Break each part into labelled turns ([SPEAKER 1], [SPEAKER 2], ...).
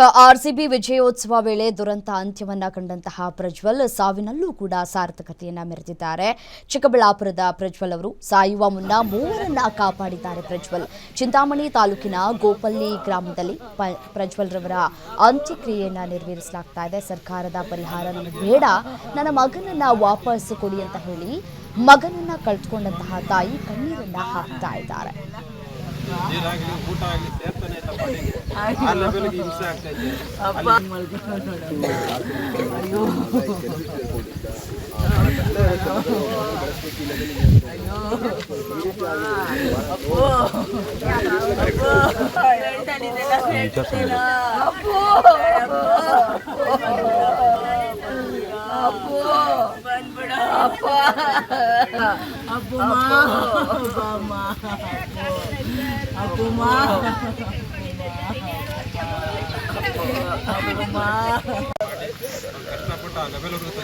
[SPEAKER 1] RCB ವಿಜಯೋತ್ಸವ ವೇಳೆ ದುರಂತ ಅಂತ್ಯವನ್ನ ಕಂಡಂತಹ ಪ್ರಜ್ವಲ್ ಸಾವಿನಲ್ಲೂ ಕೂಡ ಸಾರ್ಥಕತೆಯನ್ನ ಮೆರೆದಿದ್ದಾರೆ. ಚಿಕ್ಕಬಳ್ಳಾಪುರದ ಪ್ರಜ್ವಲ್ ಅವರು ಸಾಯುವ ಮುನ್ನ ಮೂವರನ್ನ ಕಾಪಾಡಿದ್ದಾರೆ. ಪ್ರಜ್ವಲ್ ಚಿಂತಾಮಣಿ ತಾಲೂಕಿನ ಗೋಪಲ್ಲಿ ಗ್ರಾಮದಲ್ಲಿ ಪ್ರಜ್ವಲ್ ರವರ ಅಂತ್ಯಕ್ರಿಯೆಯನ್ನ ನೆರವೇರಿಸಲಾಗ್ತಾ ಇದೆ. ಸರ್ಕಾರದ ಪರಿಹಾರ ನನಗೆ ಬೇಡ, ನನ್ನ ಮಗನನ್ನ ವಾಪಸ್ ಕೊಡಿ ಅಂತ ಹೇಳಿ ಮಗನನ್ನ ಕಳೆದುಕೊಂಡಂತಹ ತಾಯಿ ಕಣ್ಣೀರನ್ನ ಹಾಕ್ತಾ ಇದ್ದಾರೆ.
[SPEAKER 2] ಊಟ ಆಗಲಿ ಸೇರ್ತಾನೆ ಆ ಲೆವೆಲ್ಗೆ ಹಿಂಸೆ ಆಗ್ತಾ ಇದೆ. ಕಷ್ಟಪಟ್ಟು ಆ ಲೆವೆಲ್ವರೆಗೂ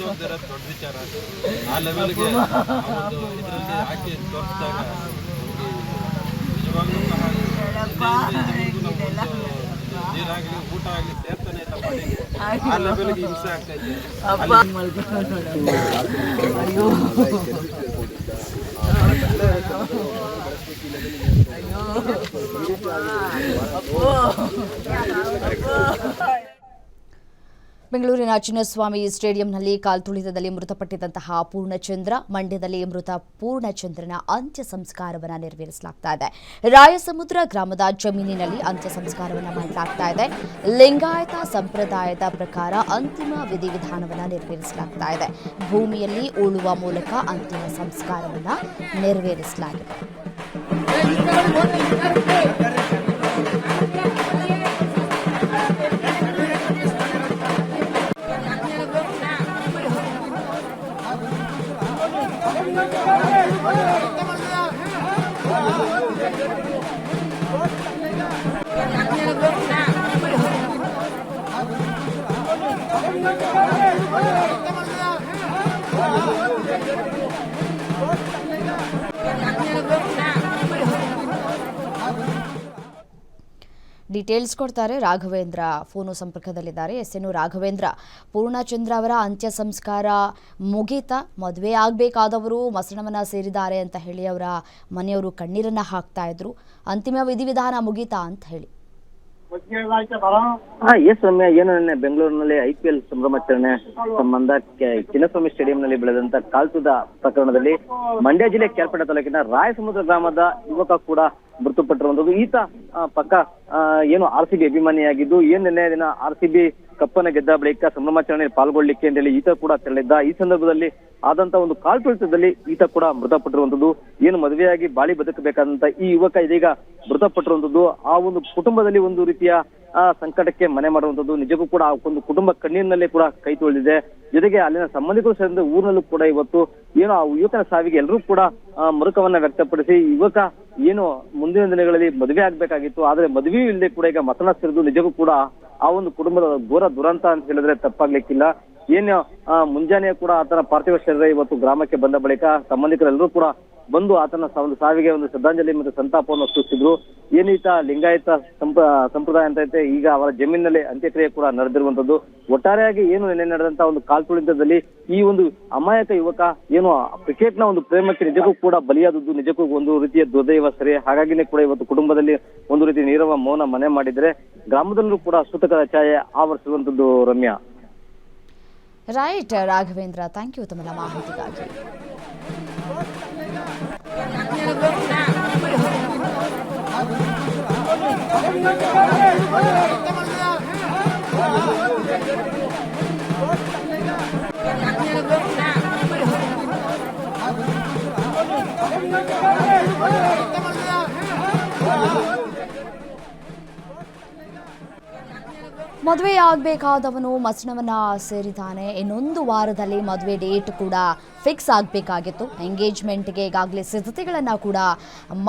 [SPEAKER 2] ದೊಡ್ಡ ವಿಚಾರ. ಆ ಲೆವೆಲ್ಗೆ ಇದರಲ್ಲಿ ಹಾಕಿ ತೋರಿಸಿದಾಗ ನಿಜವಾಗ್ಲೂ ನೀರಾಗಲಿ ಊಟ ಆಗಲಿ ಸೇರ್ತಾನೆ ಆ ಲೆವೆಲ್ಗೆ ಹಿಂಸೆ ಆಗ್ತಾ ಇದೆ.
[SPEAKER 1] ಬೆಂಗಳೂರಿನ ಚಿನ್ನಸ್ವಾಮಿ ಸ್ಟೇಡಿಯಂನಲ್ಲಿ ಕಾಲ್ತುಳಿತದಲ್ಲಿ ಮೃತಪಟ್ಟಿದ್ದಂತಹ ಪೂರ್ಣಚಂದ್ರ, ಮಂಡ್ಯದಲ್ಲಿ ಮೃತ ಪೂರ್ಣಚಂದ್ರನ ಅಂತ್ಯ ಸಂಸ್ಕಾರವನ್ನು ನೆರವೇರಿಸಲಾಗ್ತಾ ಇದೆ. ರಾಯಸಮುದ್ರ ಗ್ರಾಮದ ಜಮೀನಿನಲ್ಲಿ ಅಂತ್ಯ ಸಂಸ್ಕಾರವನ್ನು ಮಾಡಲಾಗ್ತಾ ಇದೆ. ಲಿಂಗಾಯತ ಸಂಪ್ರದಾಯದ ಪ್ರಕಾರ ಅಂತಿಮ ವಿಧಿವಿಧಾನವನ್ನು ನೆರವೇರಿಸಲಾಗ್ತಾ ಇದೆ. ಭೂಮಿಯಲ್ಲಿ ಉಳುವ ಮೂಲಕ ಅಂತಿಮ ಸಂಸ್ಕಾರವನ್ನು ನೆರವೇರಿಸಲಾಗಿದೆ. ಡೀಟೇಲ್ಸ್ ಕೊಡ್ತಾರೆ ರಾಘವೇಂದ್ರ, ಫೋನು ಸಂಪರ್ಕದಲ್ಲಿದ್ದಾರೆ. ಎಸ್ಎನ್ ರಾಘವೇಂದ್ರ, ಪೂರ್ಣಚಂದ್ರ ಅವರ ಅಂತ್ಯ ಸಂಸ್ಕಾರ ಮುಗೀತಾ? ಮದುವೆ ಆಗಬೇಕಾದವರು ಮಸಣವನ್ನ ಸೇರಿದ್ದಾರೆ ಅಂತ ಹೇಳಿ ಅವರ ಮನೆಯವರು ಕಣ್ಣೀರನ್ನ ಹಾಕ್ತಾ ಇದ್ರು. ಅಂತಿಮ ವಿಧಿವಿಧಾನ ಮುಗೀತಾ ಅಂತ ಹೇಳಿ?
[SPEAKER 3] ಎಸ್ ರಮ್ಯಾ, ಏನು ನಿನ್ನೆ ಬೆಂಗಳೂರಿನಲ್ಲಿ IPL ಸಂಭ್ರಮಾಚರಣೆ ಸಂಬಂಧ ಚಿನ್ನಸ್ವಾಮಿ ಸ್ಟೇಡಿಯಂನಲ್ಲಿ ಬೆಳೆದಂತ ಕಾಲ್ತುದ ಪ್ರಕರಣದಲ್ಲಿ ಮಂಡ್ಯ ಜಿಲ್ಲೆ ಕೇರ್ಪೇಟೆ ತಾಲೂಕಿನ ರಾಯಸಮುದ್ರ ಗ್ರಾಮದ ಯುವಕ ಕೂಡ ಮೃತಪಟ್ಟಿರುವಂತದ್ದು. ಈತ ಪಕ್ಕ ಏನು RCB ಅಭಿಮಾನಿಯಾಗಿದ್ದು, ಏನ್ ನಿನ್ನೆ ದಿನ RCB ಕಪ್ಪನ್ನ ಗೆದ್ದ ಬಳಿಕ ಸಂಭ್ರಮಾಚರಣೆಯಲ್ಲಿ ಪಾಲ್ಗೊಳ್ಳಿಕ್ಕೆ ಅಂತ ಹೇಳಿ ಈತ ಕೂಡ ತೆರಳಿದ್ದ. ಈ ಸಂದರ್ಭದಲ್ಲಿ ಆದಂತ ಒಂದು ಕಾಲ್ತುಳಿತದಲ್ಲಿ ಈತ ಕೂಡ ಮೃತಪಟ್ಟಿರುವಂತದ್ದು. ಏನು ಮದುವೆಯಾಗಿ ಬಾಳಿ ಬದುಕಬೇಕಾದಂತ ಈ ಯುವಕ ಇದೀಗ ಮೃತಪಟ್ಟಿರುವಂತದ್ದು ಆ ಒಂದು ಕುಟುಂಬದಲ್ಲಿ ಒಂದು ರೀತಿಯ ಸಂಕಟಕ್ಕೆ ಮನೆ ಮಾಡುವಂತದ್ದು. ನಿಜಕ್ಕೂ ಕೂಡ ಆ ಒಂದು ಕುಟುಂಬ ಕಣ್ಣೀರಿನಲ್ಲೇ ಕೂಡ ಕೈ ತೊಳೆದಿದೆ. ಜೊತೆಗೆ ಅಲ್ಲಿನ ಸಂಬಂಧಿಕರು ಸೇರಿದ ಊರಿನಲ್ಲೂ ಕೂಡ ಇವತ್ತು ಏನು ಆ ಯುವಕನ ಸಾವಿಗೆ ಎಲ್ಲರೂ ಕೂಡ ಮರುಕವನ್ನ ವ್ಯಕ್ತಪಡಿಸಿ, ಯುವಕ ಏನು ಮುಂದಿನ ದಿನಗಳಲ್ಲಿ ಮದುವೆ ಆಗ್ಬೇಕಾಗಿತ್ತು, ಆದ್ರೆ ಮದುವೆಯೂ ಇಲ್ಲದೆ ಕೂಡ ಈಗ ಮತನ ಸೇರಿದು ನಿಜಕ್ಕೂ ಕೂಡ ಆ ಒಂದು ಕುಟುಂಬದ ಘೋರ ದುರಂತ ಅಂತ ಹೇಳಿದ್ರೆ ತಪ್ಪಾಗ್ಲಿಕ್ಕಿಲ್ಲ. ಏನು ಮುಂಜಾನೆ ಕೂಡ ಆತನ ಪಾರ್ಥಿವ ಶರೀರ ಇವತ್ತು ಗ್ರಾಮಕ್ಕೆ ಬಂದ ಬಳಿಕ ಸಂಬಂಧಿಕರೆಲ್ಲರೂ ಕೂಡ ಬಂದು ಆತನ ಒಂದು ಸಾವಿಗೆ ಒಂದು ಶ್ರದ್ಧಾಂಜಲಿ ಮತ್ತು ಸಂತಾಪವನ್ನು ಸೂಚಿಸಿದ್ರು. ಏನೀತ ಲಿಂಗಾಯತ ಸಂಪ್ರದಾಯ ಅಂತ ಐತೆ, ಈಗ ಅವರ ಜಮೀನಿನಲ್ಲಿ ಅಂತ್ಯಕ್ರಿಯೆ ಕೂಡ ನಡೆದಿರುವಂತದ್ದು. ಒಟ್ಟಾರೆಯಾಗಿ ಏನು ನಿನ್ನೆ ನಡೆದಂತ ಒಂದು ಕಾಲ್ತುಳಿತದಲ್ಲಿ ಈ ಒಂದು ಅಮಾಯಕ ಯುವಕ ಏನು ಕ್ರಿಕೆಟ್ ನ ಒಂದು ಪ್ರೇಮಕ್ಕೆ ನಿಜಕ್ಕೂ ಕೂಡ ಬಲಿಯಾದದ್ದು ನಿಜಕ್ಕೂ ಒಂದು ರೀತಿಯ ದುರ್ದೈವ ಸರಿ. ಹಾಗಾಗಿನೇ ಕೂಡ ಇವತ್ತು ಕುಟುಂಬದಲ್ಲಿ ಒಂದು ರೀತಿ ನೀರವ ಮೌನ ಮನೆ ಮಾಡಿದ್ರೆ ಗ್ರಾಮದಲ್ಲೂ ಕೂಡ ಸೂತಕದ ಛಾಯೆ ಆವರಿಸುವಂತದ್ದು. Ramya,
[SPEAKER 1] right Raghavendra, thank you ತಮ್ಮ ಮಾಹಿತಿಗಾಗಿ. ಮದುವೆಯಾಗಬೇಕಾದವನು ಮಸಣವನ್ನ ಸೇರಿದ್ದಾನೆ. ಇನ್ನೊಂದು ವಾರದಲ್ಲಿ ಮದುವೆ ಡೇಟ್ ಕೂಡ ಫಿಕ್ಸ್ ಆಗಬೇಕಾಗಿತ್ತು. ಎಂಗೇಜ್ಮೆಂಟ್ಗೆ ಈಗಾಗಲೇ ಸಿದ್ಧತೆಗಳನ್ನು ಕೂಡ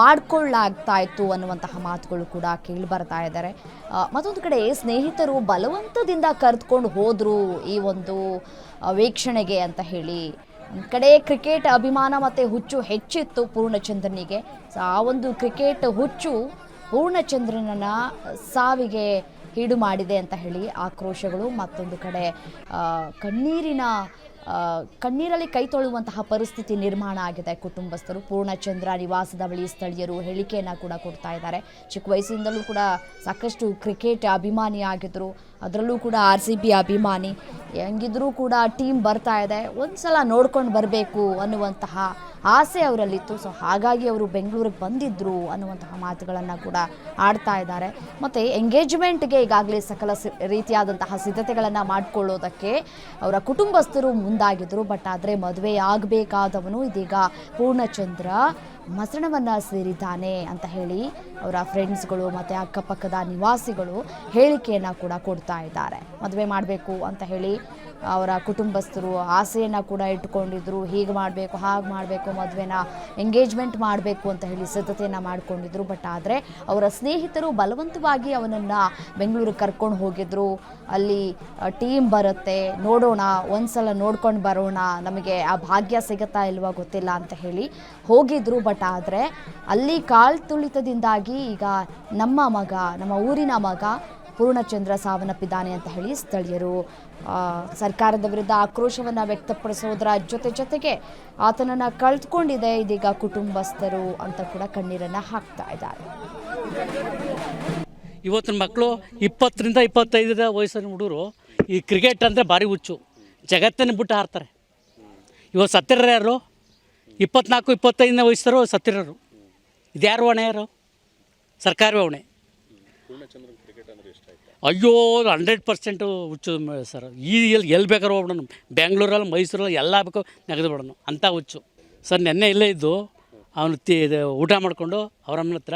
[SPEAKER 1] ಮಾಡಿಕೊಳ್ಳಾಗ್ತಾ ಇತ್ತು ಅನ್ನುವಂತಹ ಮಾತುಗಳು ಕೂಡ ಕೇಳಿ ಬರ್ತಾ ಇದ್ದಾರೆ. ಮತ್ತೊಂದು ಕಡೆ ಸ್ನೇಹಿತರು ಬಲವಂತದಿಂದ ಕರೆದುಕೊಂಡು ಹೋದರು ಈ ಒಂದು ವೀಕ್ಷಣೆಗೆ ಅಂತ ಹೇಳಿ ಒಂದು ಕಡೆ ಕ್ರಿಕೆಟ್ ಅಭಿಮಾನ ಮತ್ತು ಹುಚ್ಚು ಹೆಚ್ಚಿತ್ತು ಪೂರ್ಣಚಂದ್ರನಿಗೆ. ಸೊ ಆ ಒಂದು ಕ್ರಿಕೆಟ್ ಹುಚ್ಚು ಪೂರ್ಣಚಂದ್ರನ ಸಾವಿಗೆ ಈಡು ಮಾಡಿದೆ ಅಂತ ಹೇಳಿ ಆಕ್ರೋಶಗಳು. ಮತ್ತೊಂದು ಕಡೆ ಕಣ್ಣೀರಲ್ಲಿ ಕೈ ತೊಳುವಂತಹ ಪರಿಸ್ಥಿತಿ ನಿರ್ಮಾಣ ಆಗಿದೆ. ಕುಟುಂಬಸ್ಥರು ಪೂರ್ಣಚಂದ್ರ ನಿವಾಸದ ಬಳಿ ಸ್ಥಳೀಯರು ಹೇಳಿಕೆಯನ್ನು ಕೂಡ ಕೊಡ್ತಾ ಇದ್ದಾರೆ. ಚಿಕ್ಕ ವಯಸ್ಸಿಂದಲೂ ಕೂಡ ಸಾಕಷ್ಟು ಕ್ರಿಕೆಟ್ ಅಭಿಮಾನಿ ಆಗಿದ್ದರು, ಅದರಲ್ಲೂ ಕೂಡ RCB ಅಭಿಮಾನಿ. ಹೆಂಗಿದ್ರೂ ಕೂಡ ಟೀಮ್ ಬರ್ತಾ ಇದೆ, ಒಂದ್ಸಲ ನೋಡ್ಕೊಂಡು ಬರಬೇಕು ಅನ್ನುವಂತಹ ಆಸೆ ಅವರಲ್ಲಿತ್ತು. ಸೊ ಹಾಗಾಗಿ ಅವರು ಬೆಂಗಳೂರಿಗೆ ಬಂದಿದ್ದರು ಅನ್ನುವಂತಹ ಮಾತುಗಳನ್ನು ಕೂಡ ಆಡ್ತಾ ಇದ್ದಾರೆ. ಮತ್ತು ಎಂಗೇಜ್ಮೆಂಟ್ಗೆ ಈಗಾಗಲೇ ಸಕಲ ರೀತಿಯಾದಂತಹ ಸಿದ್ಧತೆಗಳನ್ನು ಮಾಡಿಕೊಳ್ಳೋದಕ್ಕೆ ಅವರ ಕುಟುಂಬಸ್ಥರು ಮುಂದಾಗಿದ್ದರು. ಬಟ್ ಆದರೆ ಮದುವೆ ಆಗಬೇಕಾದವನು ಇದೀಗ ಪೂರ್ಣಚಂದ್ರ ಮಸಣವನ್ನು ಸೇರಿದ್ದಾನೆ ಅಂತ ಹೇಳಿ ಅವರ ಫ್ರೆಂಡ್ಸ್ಗಳು ಮತ್ತು ಅಕ್ಕಪಕ್ಕದ ನಿವಾಸಿಗಳು ಹೇಳಿಕೆಯನ್ನು ಕೂಡ ಕೊಡ್ತಾ ಇದ್ದಾರೆ. ಮದುವೆ ಮಾಡಬೇಕು ಅಂತ ಹೇಳಿ ಅವರ ಕುಟುಂಬಸ್ಥರು ಆಸೆಯನ್ನು ಕೂಡ ಇಟ್ಕೊಂಡಿದ್ರು. ಹೀಗೆ ಮಾಡಬೇಕು, ಹಾಗೆ ಮಾಡಬೇಕು, ಮದುವೆನ ಎಂಗೇಜ್ಮೆಂಟ್ ಮಾಡಬೇಕು ಅಂತ ಹೇಳಿ ಸಿದ್ಧತೆಯನ್ನು ಮಾಡಿಕೊಂಡಿದ್ರು. ಬಟ್ ಆದರೆ ಅವರ ಸ್ನೇಹಿತರು ಬಲವಂತವಾಗಿ ಅವನನ್ನು ಬೆಂಗಳೂರಿಗೆ ಕರ್ಕೊಂಡು ಹೋಗಿದ್ರು. ಅಲ್ಲಿ ಟೀಮ್ ಬರುತ್ತೆ, ನೋಡೋಣ, ಒಂದ್ಸಲ ನೋಡ್ಕೊಂಡು ಬರೋಣ, ನಮಗೆ ಆ ಭಾಗ್ಯ ಸಿಗುತ್ತಾ ಇಲ್ವಾ ಗೊತ್ತಿಲ್ಲ ಅಂತ ಹೇಳಿ ಹೋಗಿದ್ರು. ಬಟ್ ಆದರೆ ಅಲ್ಲಿ ಕಾಲ್ತುಳಿತದಿಂದಾಗಿ ಈಗ ನಮ್ಮ ಊರಿನ ಮಗ ಪೂರ್ಣಚಂದ್ರ ಸಾವನ್ನಪ್ಪಿದ್ದಾನೆ ಅಂತ ಹೇಳಿ ಸ್ಥಳೀಯರು ಸರ್ಕಾರದ ವಿರುದ್ಧ ಆಕ್ರೋಶವನ್ನು ವ್ಯಕ್ತಪಡಿಸೋದರ ಜೊತೆಗೆ ಆತನನ್ನು ಕಳೆದುಕೊಂಡಿದೆ ಇದೀಗ ಕುಟುಂಬಸ್ಥರು ಅಂತ ಕೂಡ ಕಣ್ಣೀರನ್ನು ಹಾಕ್ತಾ ಇದ್ದಾರೆ.
[SPEAKER 4] ಇವತ್ತಿನ ಮಕ್ಕಳು 20ರಿಂದ 25 ವಯಸ್ಸಿನ ಹುಡುಗರು ಈ ಕ್ರಿಕೆಟ್ ಅಂದರೆ ಭಾರಿ ಹುಚ್ಚು, ಜಗತ್ತನ್ನು ಬಿಟ್ಟು ಹಾರ್ತಾರೆ. ಇವತ್ತು ಸತ್ತಿರೋರು ಯಾರು? 24-25 ವಯಸ್ಸರು ಸತ್ತಿರೋರು. ಇದ್ಯಾರು ಹೊಣೆ? ಯಾರು? ಸರ್ಕಾರವೇ ಹೊಣೆ. ಅಯ್ಯೋ 100% ಹುಚ್ಚು ಸರ್. ಎಲ್ಲಿ ಬೇಕಾದ್ರೂ ಹೋಗ್ಬಿಡೋಣ, ಬೆಂಗಳೂರಲ್ಲಿ ಮೈಸೂರಲ್ಲಿ ಎಲ್ಲ ಬೇಕು ನೆಗೆದು ಬಿಡೋಣ ಅಂಥ ಹುಚ್ಚು ಸರ್. ನೆನ್ನೆ ಇಲ್ಲೇ ಇದ್ದು ಅವನು ಊಟ ಮಾಡಿಕೊಂಡು ಅವರಮ್ಮನ ಹತ್ರ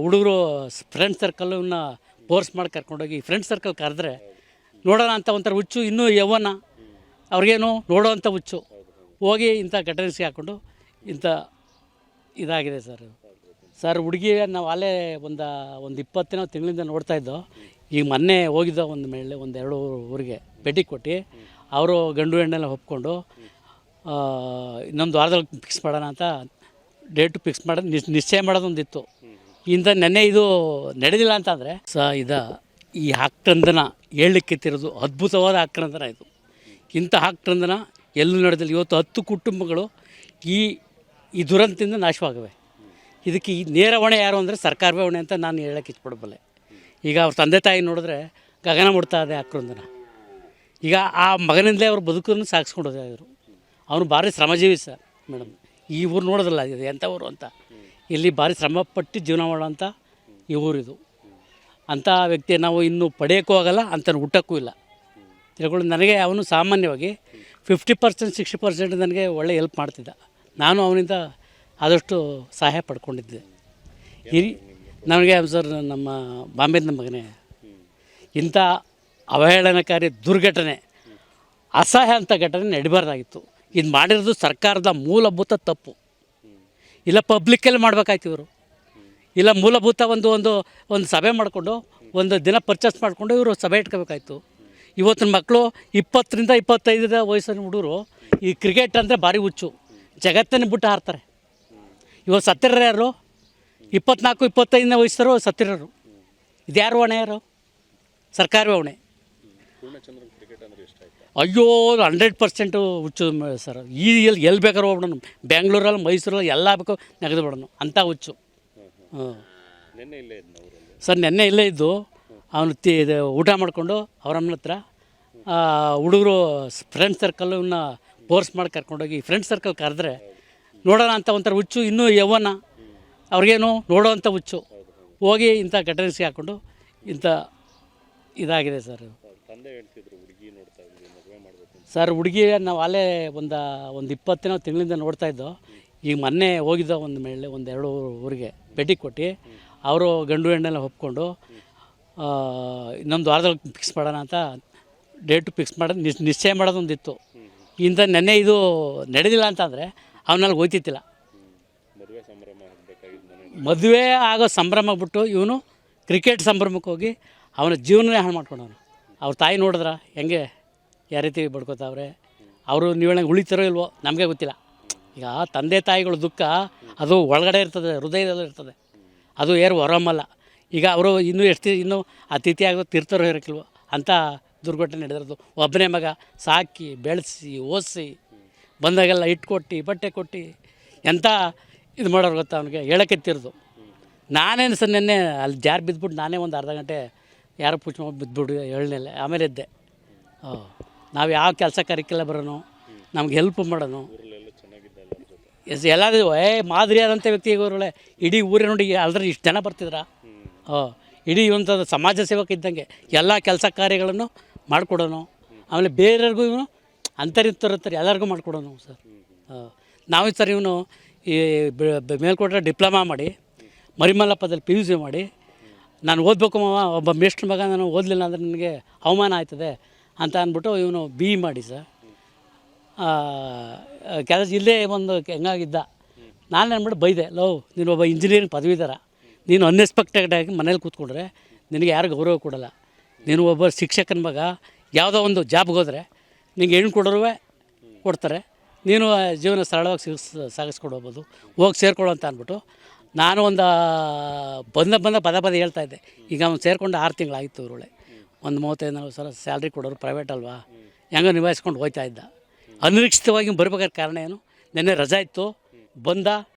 [SPEAKER 4] ಹುಡುಗರು ಫ್ರೆಂಡ್ ಸರ್ಕಲ್ ಇವನ್ನ ಫೋರ್ಸ್ ಮಾಡಿ ಕರ್ಕೊಂಡೋಗಿ ಫ್ರೆಂಡ್ ಸರ್ಕಲ್ ಕರೆದ್ರೆ ನೋಡೋಣ ಅಂತ ಒಂಥರ ಹುಚ್ಚು, ಇನ್ನೂ ಯೌವನ ಅವ್ರಿಗೇನು ನೋಡೋ ಅಂಥ ಹುಚ್ಚು ಹೋಗಿ ಇಂಥ ಘಟನೆಗೆ ಹಾಕ್ಕೊಂಡು ಇಂಥ ಇದಾಗಿದೆ ಸರ್. ಹುಡುಗಿ ನಾವು ಅಲ್ಲೇ ಒಂದು 20 ತಿಂಗಳಿಂದ ನೋಡ್ತಾಯಿದ್ದೋ. ಈಗ ಮೊನ್ನೆ ಹೋಗಿದ್ದೋ ಒಂದೆರಡು ಊರಿಗೆ ಭೇಟಿ ಕೊಟ್ಟು ಅವರು ಗಂಡು ಹೆಣ್ಣೆಲ್ಲ ಒಪ್ಕೊಂಡು ಇನ್ನೊಂದು ವಾರದಲ್ಲಿ ಫಿಕ್ಸ್ ಮಾಡೋಣ ಅಂತ ಡೇಟು ಫಿಕ್ಸ್ ಮಾಡೋದು ನಿಶ್ಚಯ ಮಾಡೋದೊಂದಿತ್ತು. ಇಂಥ ನೆನ್ನೆ ಇದು ನಡೆದಿಲ್ಲ ಅಂತಂದರೆ ಈ ಆಕ್ರಂದನ ಹೇಳಲಿಕ್ಕಿತ್ತಿರೋದು ಅದ್ಭುತವಾದ ಆಕ್ರಂದನ ಇದು. ಇಂಥ ಆಕ್ರಂದನ ಎಲ್ಲೂ ನಡೆದಿಲ್ಲ. ಇವತ್ತು 10 ಕುಟುಂಬಗಳು ಈ ದುರಂತದಿಂದ ನಾಶವಾಗಿವೆ. ಇದಕ್ಕೆ ನೇರ ಹೊಣೆ ಯಾರು ಅಂದರೆ ಸರ್ಕಾರವೇ ಹೊಣೆ ಅಂತ ನಾನು ಹೇಳೋಕ್ಕೆ ಇಷ್ಟಪಡಬಲ್ಲೆ. ಈಗ ಅವ್ರ ತಂದೆ ತಾಯಿ ನೋಡಿದ್ರೆ ಗಗನ ಮುಡ್ತಾ ಇದೆ ಆಕ್ರಂದನ. ಈಗ ಆ ಮಗನಿಂದಲೇ ಅವ್ರ ಬದುಕನ್ನು ಸಾಗಿಸ್ಕೊಂಡು ಹೋದ್ರು. ಅವನು ಭಾರಿ ಶ್ರಮಜೀವಿ ಸರ್ ಮೇಡಮ್. ಈ ಊರು ನೋಡೋದಿಲ್ಲ ಇದು ಎಂಥ ಊರು ಅಂತ. ಇಲ್ಲಿ ಭಾರಿ ಶ್ರಮಪಟ್ಟು ಜೀವನ ಮಾಡೋಂಥ ಈ ಊರಿದು. ಅಂಥ ವ್ಯಕ್ತಿ ನಾವು ಇನ್ನೂ ಪಡೆಯೋಕ್ಕೂ ಆಗೋಲ್ಲ, ಅಂತ ಹುಟ್ಟೋಕ್ಕೂ ಇಲ್ಲ. ತಿಳ್ಕೊಂಡು ನನಗೆ ಅವನು ಸಾಮಾನ್ಯವಾಗಿ 50% 60% ನನಗೆ ಒಳ್ಳೆ ಹೆಲ್ಪ್ ಮಾಡ್ತಿದ್ದ. ನಾನು ಅವನಿಂದ ಆದಷ್ಟು ಸಹಾಯ ಪಡ್ಕೊಂಡಿದ್ದೆ. ನನಗೆ ಸರ್ ನಮ್ಮ ಬಾಂಬೆದ ಮಗನೇ ಇಂಥ ಅವಹೇಳನಕಾರಿ ದುರ್ಘಟನೆ, ಅಸಹ್ಯ ಅಂಥ ಘಟನೆ ನಡಿಬಾರ್ದಾಗಿತ್ತು. ಇದು ಮಾಡಿರೋದು ಸರ್ಕಾರದ ಮೂಲಭೂತ ತಪ್ಪು. ಇಲ್ಲ ಪಬ್ಲಿಕ್ಕಲ್ಲಿ ಮಾಡ್ಬೇಕಾಯ್ತು ಇವರು, ಇಲ್ಲ ಮೂಲಭೂತ ಒಂದು ಸಭೆ ಮಾಡಿಕೊಂಡು ಒಂದು ದಿನ ಪರ್ಚೇಸ್ ಮಾಡಿಕೊಂಡು ಇವರು ಸಭೆ ಇಟ್ಕೋಬೇಕಾಯ್ತು. ಇವತ್ತಿನ ಮಕ್ಕಳು 20ರಿಂದ 25 ವಯಸ್ಸಿನ ಹುಡುಗರು ಈ ಕ್ರಿಕೆಟ್ ಅಂದರೆ ಭಾರಿ ಹುಚ್ಚು, ಜಗತ್ತನ್ನು ಬಿಟ್ಟು ಹಾರ್ತಾರೆ. ಇವತ್ತು ಸತ್ತಿರೋರು ಯಾರು? 24-25 ವಯಸ್ಸರು ಸತ್ತಿರೋರು. ಇದ್ಯಾರು ಹೊಣೆ? ಯಾರು? ಸರ್ಕಾರವೇ ಹೊಣೆ. ಅಯ್ಯೋ 100% ಹುಚ್ಚು ಸರ್. ಎಲ್ಲಿ ಬೇಕಾದ್ರೂ ಹೋಗ್ಬಿಡೋಣ, ಬೆಂಗಳೂರಲ್ಲಿ ಮೈಸೂರಲ್ಲಿ ಎಲ್ಲ ಬೇಕು ನೆಗೆದು ಬಿಡೋಣ ಅಂಥ ಹುಚ್ಚು. ಸರ್ ನೆನ್ನೆ ಇಲ್ಲೇ ಇದ್ದು ಅವನು ಊಟ ಮಾಡಿಕೊಂಡು ಅವರಮ್ಮನ ಹತ್ರ ಹುಡುಗರು ಫ್ರೆಂಡ್ ಸರ್ಕಲ್ ಇವನ್ನ ಫೋರ್ಸ್ ಮಾಡಿ ಕರ್ಕೊಂಡೋಗಿ ಫ್ರೆಂಡ್ ಸರ್ಕಲ್ ಕರೆದ್ರೆ ನೋಡೋಣ ಅಂತ ಒಂಥರ ಹುಚ್ಚು, ಇನ್ನೂ ಯೌವನ ಅವ್ರಿಗೇನು ನೋಡೋ ಅಂಥ ಹುಚ್ಚು ಹೋಗಿ ಇಂಥ ಘಟನೆಗೆ ಹಾಕ್ಕೊಂಡು ಇಂಥ ಇದಾಗಿದೆ ಸರ್. ಸರ್ ಹುಡುಗಿ ನಾವು ಅಲ್ಲೇ ಒಂದು 20 ತಿಂಗಳಿಂದ ನೋಡ್ತಾಯಿದ್ದೋ. ಈಗ ಮೊನ್ನೆ ಹೋಗಿದ್ದೋ ಒಂದೆರಡು ಊರಿಗೆ ಭೇಟಿ ಕೊಟ್ಟು ಅವರು ಗಂಡು ಹೆಣ್ಣೆಲ್ಲ ಒಪ್ಕೊಂಡು ಇನ್ನೊಂದು ವಾರದಲ್ಲಿ ಫಿಕ್ಸ್ ಮಾಡೋಣ ಅಂತ ಡೇಟು ಫಿಕ್ಸ್ ಮಾಡೋದು ನಿಶ್ಚಯ ಮಾಡೋದೊಂದಿತ್ತು. ಇಂಥ ನೆನ್ನೆ ಇದು ನಡೆದಿಲ್ಲ ಅಂತಂದರೆ ಅವನಲ್ಲಿ ಹೋಯ್ತಿತ್ತಿಲ್ಲ. ಮದುವೆ ಆಗೋ ಸಂಭ್ರಮ ಬಿಟ್ಟು ಇವನು ಕ್ರಿಕೆಟ್ ಸಂಭ್ರಮಕ್ಕೆ ಹೋಗಿ ಅವನ ಜೀವನನೇ ಹಾಳು ಮಾಡ್ಕೊಂಡವನು. ಅವ್ರ ತಾಯಿ ನೋಡಿದ್ರ ಹೆಂಗೆ ಯಾವ ರೀತಿ ಬಡ್ಕೋತಾವ್ರೆ. ಅವರು ನೀವೇಳಂಗೆ ಉಳಿತಾರೋ ಇಲ್ವೋ ನಮಗೆ ಗೊತ್ತಿಲ್ಲ. ಈಗ ತಂದೆ ತಾಯಿಗಳ ದುಃಖ ಅದು ಒಳಗಡೆ ಇರ್ತದೆ, ಹೃದಯದಲ್ಲೂ ಇರ್ತದೆ, ಅದು ಯಾರು ಹೊರಮಲ್ಲ. ಈಗ ಅವರು ಇನ್ನೂ ಅತಿಥಿ ಆಗೋ ತೀರ್ಥರೋ ಇರೋಕ್ಕಿಲ್ವೋ ಅಂಥ ದುರ್ಘಟನೆ ನಡೆದಿರೋದು. ಒಬ್ಬನೇ ಮಗ ಸಾಕಿ ಬೆಳೆಸಿ ಓದಿಸಿ ಬಂದಾಗೆಲ್ಲ ಇಟ್ಕೊಟ್ಟು ಬಟ್ಟೆ ಕೊಟ್ಟು ಎಂಥ ಇದು ಮಾಡೋರು ಗೊತ್ತಾ ಅವನಿಗೆ ಹೇಳೋಕ್ಕೆತ್ತಿರೋದು. ನಾನೇನು ಸರ್ ನೆನ್ನೆ ಅಲ್ಲಿ ಜಾರು ಬಿದ್ದುಬಿಟ್ಟು ನಾನೇ ಒಂದು ಅರ್ಧ ಗಂಟೆ ಯಾರೋ ಪೂಜೆ ಮಾಡಿ ಬಿದ್ದುಬಿಟ್ಟು ಹೇಳಲಿಲ್ಲ. ಆಮೇಲೆ ಎದ್ದೆ. ನಾವು ಯಾವ ಕೆಲಸ ಕಾರ್ಯಕ್ಕೆಲ್ಲ ಬರೋನು, ನಮ್ಗೆ ಹೆಲ್ಪ್ ಮಾಡೋನು, ಎಲ್ಲಾದರೂ ಮಾದರಿಯಾದಂಥ ವ್ಯಕ್ತಿ ಇವರೊಳ್ಳೆ ಇಡೀ ಊರಿನ ನೋಡಿ ಅಲ್ದ್ರೆ ಇಷ್ಟು ಜನ ಬರ್ತಿದ್ರ. ಇಡೀ ಒಂದು ಸಮಾಜ ಸೇವಕ ಇದ್ದಂಗೆ ಎಲ್ಲ ಕೆಲಸ ಕಾರ್ಯಗಳನ್ನು ಮಾಡಿಕೊಡೋನು. ಆಮೇಲೆ ಬೇರೆಯವ್ರಿಗೂ ಇವನು ಅಂತರಿರ್ತಾರೆ ಎಲ್ಲರಿಗೂ ಮಾಡಿಕೊಡೋನು ಸರ್. ನಾವು ಸರ್ ಇವನು ಈ ಮೇಲ್ಕೋಟೆ ಡಿಪ್ಲೊಮಾ ಮಾಡಿ ಮರಿಮಲ್ಲಪ್ಪದಲ್ಲಿ PUC ಮಾಡಿ ನಾನು ಓದಬೇಕು ಒಬ್ಬ ಮೇಷ್ಟ್ರ ಮಗ ನಾನು ಓದಲಿಲ್ಲ ಅಂದರೆ ನನಗೆ ಅವಮಾನ ಆಯ್ತದೆ ಅಂತ ಅಂದ್ಬಿಟ್ಟು ಇವನು BE ಮಾಡಿ ಸರ್ ಕೆಲಸ ಇಲ್ಲೇ ಒಂದು ಹೆಂಗಾಗಿದ್ದ. ನಾನು ಅಂದ್ಬಿಟ್ಟು ಬೈದೆ, ನೀನು ಒಬ್ಬ ಇಂಜಿನಿಯರಿಂಗ್ ಪದವೀಧರ, ನೀನು ಅನ್ಎಕ್ಸ್ಪೆಕ್ಟೆಡ್ ಆಗಿ ಮನೇಲಿ ಕೂತ್ಕೊಂಡ್ರೆ ನಿನಗೆ ಯಾರು ಗೌರವ ಕೊಡೋಲ್ಲ. ನೀನು ಒಬ್ಬ ಶಿಕ್ಷಕನ ಮಗ ಯಾವುದೋ ಒಂದು ಜಾಬ್ಗೆ ಹೋದರೆ ನಿಂಗೆ ಹೆಣ್ಣು ಕೊಡೋರು ಕೊಡ್ತಾರೆ, ನೀನು ಜೀವನ ಸರಳವಾಗಿ ಸಾಗಿಸ್ಕೊಂಡು ಹೋಗ್ಬೋದು, ಹೋಗಿ ಸೇರ್ಕೊಳ್ಳೋ ಅಂತ ಅಂದ್ಬಿಟ್ಟು ನಾನು ಒಂದು ಪದೇ ಹೇಳ್ತಾಯಿದ್ದೆ. ಈಗ ಅವ್ನು ಸೇರಿಕೊಂಡು 6 ತಿಂಗಳಾಗಿತ್ತು ಇವರೊಳೆ. ಒಂದು 35,000 ಸ್ಯಾಲ್ರಿ ಕೊಡೋರು, ಪ್ರೈವೇಟ್ ಅಲ್ವಾ, ಹೆಂಗೋ ನಿಭಾಯಿಸ್ಕೊಂಡು ಹೋಗ್ತಾ ಇದ್ದ. ಅನಿರೀಕ್ಷಿತವಾಗಿ ಬರ್ಬೇಕಾದ್ರೆ ಕಾರಣ ಏನು, ನೆನ್ನೆ ರಜಾ ಇತ್ತು ಬಂದ